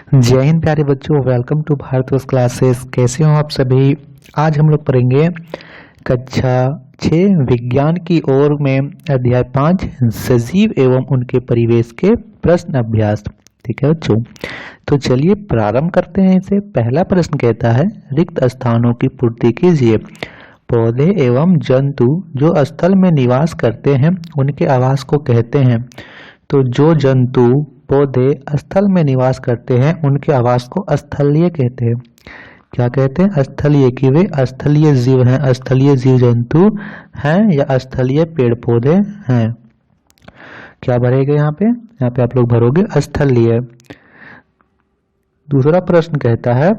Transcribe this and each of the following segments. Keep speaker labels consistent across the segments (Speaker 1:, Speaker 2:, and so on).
Speaker 1: जय हिंद प्यारे बच्चों, वेलकम टू भारतवर्ष क्लासेस। कैसे हो आप सभी। आज हम लोग पढ़ेंगे कक्षा 6 विज्ञान की ओर में अध्याय 5 सजीव एवं उनके परिवेश के प्रश्न अभ्यास। ठीक है बच्चों, तो चलिए प्रारंभ करते हैं इसे। पहला प्रश्न कहता है रिक्त स्थानों की पूर्ति कीजिए। पौधे एवं जंतु जो स्थल में निवास करते हैं उनके आवास को कहते हैं। तो जो जंतु पौधे स्थल में निवास करते हैं उनके आवास को स्थलीय कहते हैं। क्या कहते हैं? स्थलीय, कि वे स्थलीय जीव हैं, स्थलीय जीव जंतु हैं या स्थलीय पेड़ पौधे हैं। क्या भरेगा यहाँ पे आप लोग भरोगे स्थलीय। दूसरा प्रश्न कहता है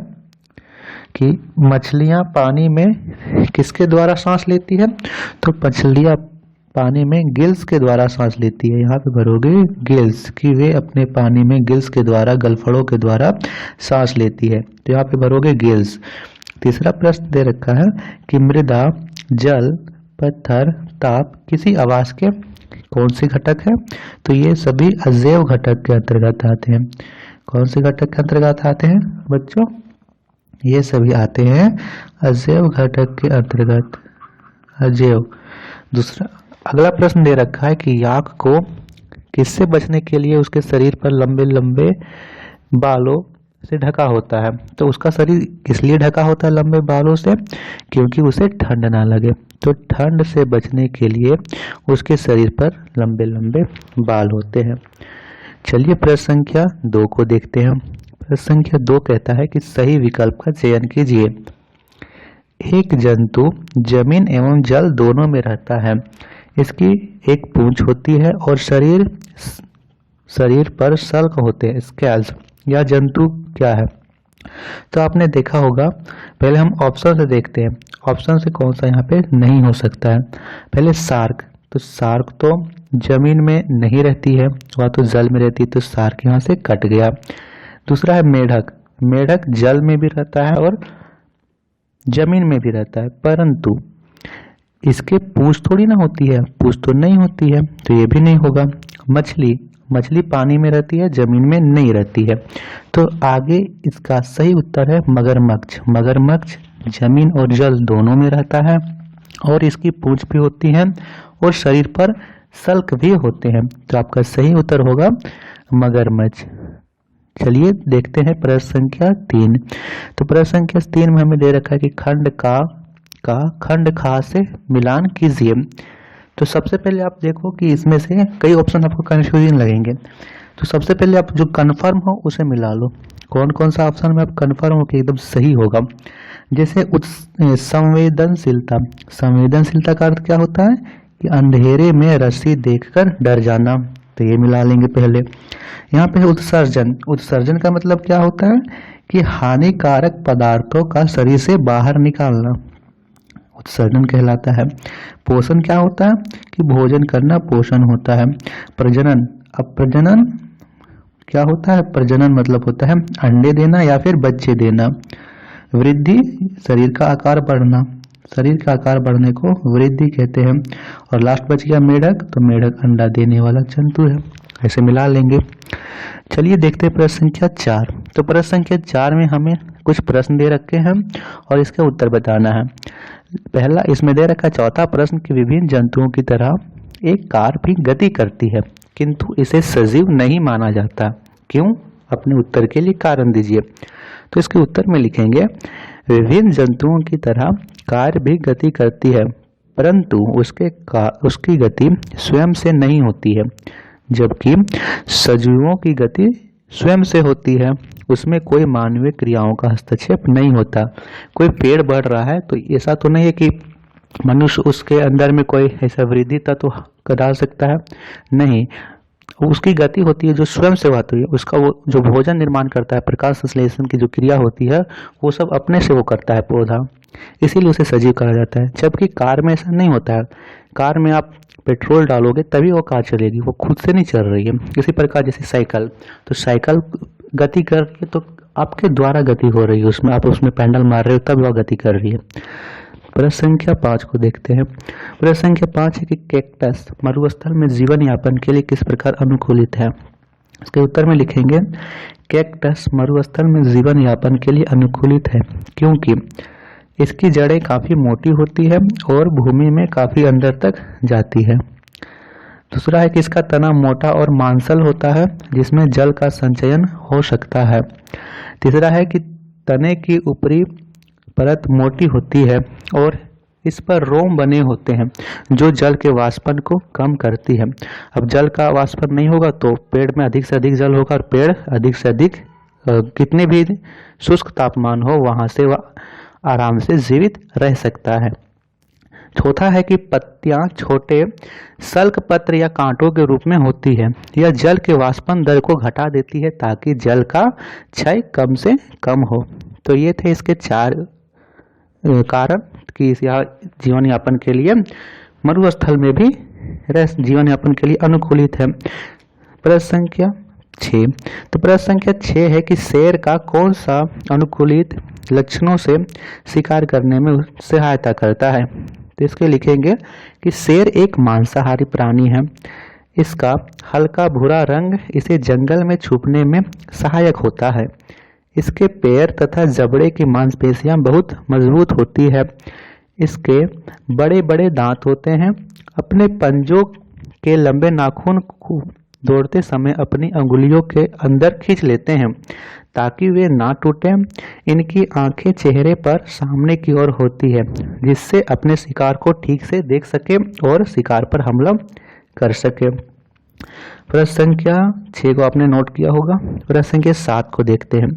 Speaker 1: कि मछलियां पानी में किसके द्वारा सांस लेती है। तो मछलियां पानी में गिल्स के द्वारा सांस लेती है। यहाँ पे भरोगे गिल्स, कि वे अपने पानी में गिल्स के द्वारा, गलफड़ों के द्वारा सांस लेती है। तो यहाँ पे भरोगे गिल्स। तीसरा प्रश्न दे रखा है कि मृदा, जल, पत्थर, ताप किसी आवास के कौन से घटक है। तो ये सभी अजैव घटक के अंतर्गत आते हैं। कौन से घटक के अंतर्गत आते हैं बच्चों? ये सभी आते हैं अजैव घटक के अंतर्गत, अजैव। दूसरा अगला प्रश्न दे रखा है कि याक को किससे बचने के लिए उसके शरीर पर लंबे लंबे बालों से ढका होता है। तो उसका शरीर इसलिए ढका होता है लंबे बालों से क्योंकि उसे ठंड ना लगे। तो ठंड से बचने के लिए उसके शरीर पर लंबे लंबे बाल होते हैं। चलिए प्रश्न संख्या 2 को देखते हैं। प्रश्न संख्या 2 कहता है कि सही विकल्प का चयन कीजिए। एक जंतु जमीन एवं जल दोनों में रहता है। इसकी एक पूंछ होती है और शरीर पर शल्क होते हैं, स्केल्स। यह जंतु क्या है? तो आपने देखा होगा, पहले हम ऑप्शन से देखते हैं। ऑप्शन से कौन सा यहाँ पे नहीं हो सकता है। पहले शार्क, तो शार्क तो जमीन में नहीं रहती है, वह तो जल में रहती है, तो शार्क यहाँ से कट गया। दूसरा है मेढक। मेढक जल में भी रहता है और जमीन में भी रहता है, परंतु इसके पूंछ थोड़ी ना होती है, पूंछ तो नहीं होती है, तो ये भी नहीं होगा। मछली, मछली पानी में रहती है, जमीन में नहीं रहती है। तो आगे इसका सही उत्तर है मगरमच्छ। मगरमच्छ जमीन और जल दोनों में रहता है और इसकी पूंछ भी होती है और शरीर पर शल्क भी होते हैं। तो आपका सही उत्तर होगा मगरमच्छ। चलिए देखते हैं प्रश्न संख्या 3। तो प्रश्न संख्या 3 में हमें दे रखा है कि खंड का खंड खा से मिलान कीजिए। तो सबसे पहले आप देखो कि इसमें से कई ऑप्शन आपको कंफ्यूजन लगेंगे। तो सबसे पहले आप जो कंफर्म हो उसे मिला लो। कौन कौन सा ऑप्शन में आप कंफर्म हो कि एकदम सही होगा। जैसे संवेदनशीलता। संवेदनशीलता का अर्थ क्या होता है कि अंधेरे में रस्सी देखकर डर जाना, तो ये मिला लेंगे पहले। यहाँ पे उत्सर्जन। उत्सर्जन का मतलब क्या होता है कि हानिकारक पदार्थों का शरीर से बाहर निकालना, उत्सर्जन कहलाता है। पोषण क्या होता है कि भोजन करना पोषण होता है। प्रजनन, अब प्रजनन क्या होता है? प्रजनन मतलब होता है अंडे देना या फिर बच्चे देना। वृद्धि, शरीर का आकार बढ़ना, शरीर का आकार बढ़ने को वृद्धि कहते हैं। और लास्ट बच गया मेढक, तो मेढक अंडा देने वाला जंतु है। ऐसे मिला लेंगे। चलिए देखते हैं प्रश्न संख्या 4। तो प्रश्न संख्या 4 में हमें कुछ प्रश्न दे रखे हैं और इसका उत्तर बताना है। पहला इसमें दे रखा चौथा प्रश्न कि विभिन्न जंतुओं की तरह एक कार भी गति करती है किंतु इसे सजीव नहीं माना जाता। क्यों? अपने उत्तर के लिए कारण दीजिए। तो इसके उत्तर में लिखेंगे विभिन्न जंतुओं की तरह कार भी गति करती है परंतु उसकी गति स्वयं से नहीं होती है, जबकि सजीवों की गति स्वयं से होती है। उसमें कोई मानवीय क्रियाओं का हस्तक्षेप नहीं होता। कोई पेड़ बढ़ रहा है तो ऐसा तो नहीं है कि मनुष्य उसके अंदर में कोई ऐसा वृद्धि तत्व डाल सकता है, नहीं। उसकी गति होती है जो स्वयं से होती है। उसका वो जो भोजन निर्माण करता है, प्रकाश संश्लेषण की जो क्रिया होती है, वो सब अपने से वो करता है पौधा, इसीलिए उसे सजीव कहा जाता है। जबकि कार में ऐसा नहीं होता है। कार में आप पेट्रोल डालोगे तभी वो कार चलेगी, वो खुद से नहीं चल रही है। इसी प्रकार जैसे साइकिल, तो साइकिल गति कर रही है तो आपके द्वारा गति हो रही है, उसमें आप उसमें पैडल मार रहे हो तब वह गति कर रही है। प्रश्न संख्या 5 को देखते हैं। प्रश्न संख्या 5 है कि कैक्टस मरुस्थल में जीवन यापन के लिए किस प्रकार अनुकूलित है। इसके उत्तर में लिखेंगे कैक्टस मरुस्थल में जीवन यापन के लिए अनुकूलित है क्योंकि इसकी जड़ें काफी मोटी होती है और भूमि में काफी अंदर तक जाती है। दूसरा है कि इसका तना मोटा और मांसल होता है जिसमें जल का संचयन हो सकता है। तीसरा है कि तने की ऊपरी परत मोटी होती है और इस पर रोम बने होते हैं जो जल के वाष्पन को कम करती है। अब जल का वाष्पन नहीं होगा तो पेड़ में अधिक से अधिक जल होगा और पेड़ अधिक से अधिक कितने भी शुष्क तापमान हो वहां से वह आराम से जीवित रह सकता है। चौथा है कि पत्तियां छोटे सल्क पत्र या कांटों के रूप में होती है। यह जल के वाष्पन दर को घटा देती है ताकि जल का क्षय कम से कम हो। तो ये थे इसके 4 कारण कि यह जीवन यापन के लिए मरुस्थल में भी जीवन यापन के लिए अनुकूलित है। प्रश्न संख्या 6। तो प्रश्न संख्या 6 है कि शेर का कौन सा अनुकूलित लक्षणों से शिकार करने में सहायता करता है। तो इसके लिखेंगे कि शेर एक मांसाहारी प्राणी है। इसका हल्का भूरा रंग इसे जंगल में छुपने में सहायक होता है। इसके पैर तथा जबड़े की मांसपेशियां बहुत मजबूत होती है। इसके बड़े बड़े दांत होते हैं। अपने पंजों के लंबे नाखून को दौड़ते समय अपनी अंगुलियों के अंदर खींच लेते हैं ताकि वे ना टूटें। इनकी आंखें चेहरे पर सामने की ओर होती है जिससे अपने शिकार को ठीक से देख सके और शिकार पर हमला कर सके। प्रश्न संख्या 6 को आपने नोट किया होगा। प्रश्न संख्या 7 को देखते हैं।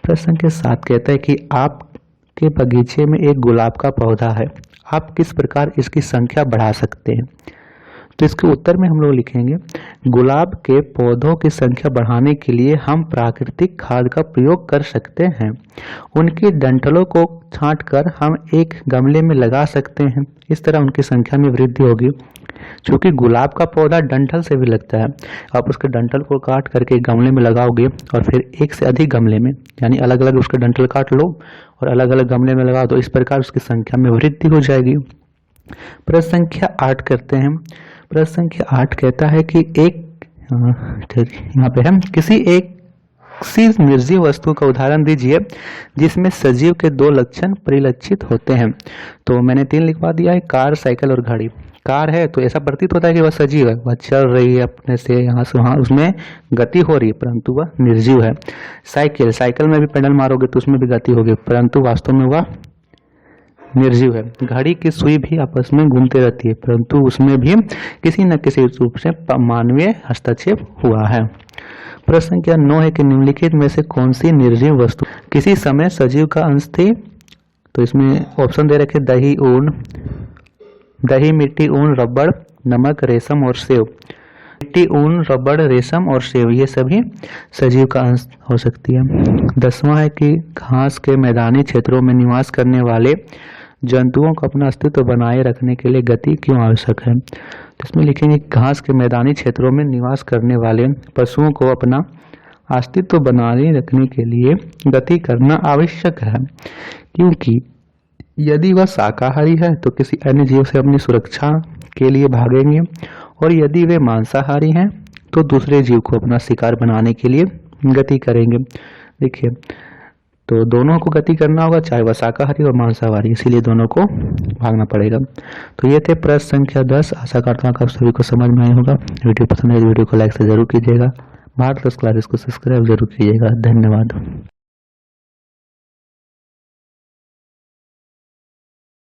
Speaker 1: प्रश्न संख्या 7 कहता है कि आपके बगीचे में एक गुलाब का पौधा है, आप किस प्रकार इसकी संख्या बढ़ा सकते हैं। तो इसके उत्तर में हम लोग लिखेंगे गुलाब के पौधों की संख्या बढ़ाने के लिए हम प्राकृतिक खाद का प्रयोग कर सकते हैं। उनकी डंठलों को छांटकर हम एक गमले में लगा सकते हैं। इस तरह उनकी संख्या में वृद्धि होगी। क्योंकि गुलाब का पौधा डंठल से भी लगता है, आप उसके डंठल को काट करके गमले में लगाओगे और फिर एक से अधिक गमले में यानी अलग अलग उसके डंठल काट लो और अलग अलग गमले में लगा दो, इस प्रकार उसकी संख्या में वृद्धि हो जाएगी। प्रश्न संख्या 8 करते हैं। प्रश्न संख्या 8 कहता है कि यहाँ पे हम किसी एक निर्जीव वस्तु का उदाहरण दीजिए जिसमें सजीव के 2 लक्षण परिलक्षित होते हैं। तो मैंने 3 लिखवा दिया है, कार, साइकिल और घड़ी। कार है तो ऐसा प्रतीत होता है कि वह सजीव है, वह चल रही है अपने से यहाँ से वहाँ, उसमें गति हो रही है परंतु वह निर्जीव है। साइकिल में भी पेडल मारोगे तो उसमें भी गति होगी परंतु वास्तव में वह निर्जीव है। घड़ी की सुई भी आपस में घूमती रहती है परंतु उसमें भी किसी न किसी रूप से मानवीय हस्तक्षेप हुआ है। प्रश्न संख्या 9 है कि निम्नलिखित में से कौन सी निर्जीव वस्तु किसी समय सजीव का अंश थी। तो इसमें ऑप्शन दे रखे दही, मिट्टी, ऊन, रबड़, नमक, रेशम और सेव। मिट्टी, ऊन, रबड़, रेशम और सेव ये सभी सजीव का अंश हो सकती है। 10वां है कि घास के मैदानी क्षेत्रों में निवास करने वाले जंतुओं को अपना अस्तित्व बनाए रखने के लिए गति क्यों आवश्यक है। तो इसमें लिखेंगे घास के मैदानी क्षेत्रों में निवास करने वाले पशुओं को अपना अस्तित्व बनाए रखने के लिए गति करना आवश्यक है क्योंकि यदि वह शाकाहारी है तो किसी अन्य जीव से अपनी सुरक्षा के लिए भागेंगे और यदि वे मांसाहारी हैं तो दूसरे जीव को अपना शिकार बनाने के लिए गति करेंगे। देखिए तो दोनों को गति करना होगा चाहे वह शाकाहारी और मांसाहारी, इसीलिए दोनों को भागना पड़ेगा। तो ये थे प्रश्न संख्या 10। आशा करता हूँ आप सभी को समझ में आया होगा। वीडियो पसंद है तो वीडियो को लाइक से जरूर कीजिएगा। भारत क्लासेस को सब्सक्राइब जरूर कीजिएगा। धन्यवाद।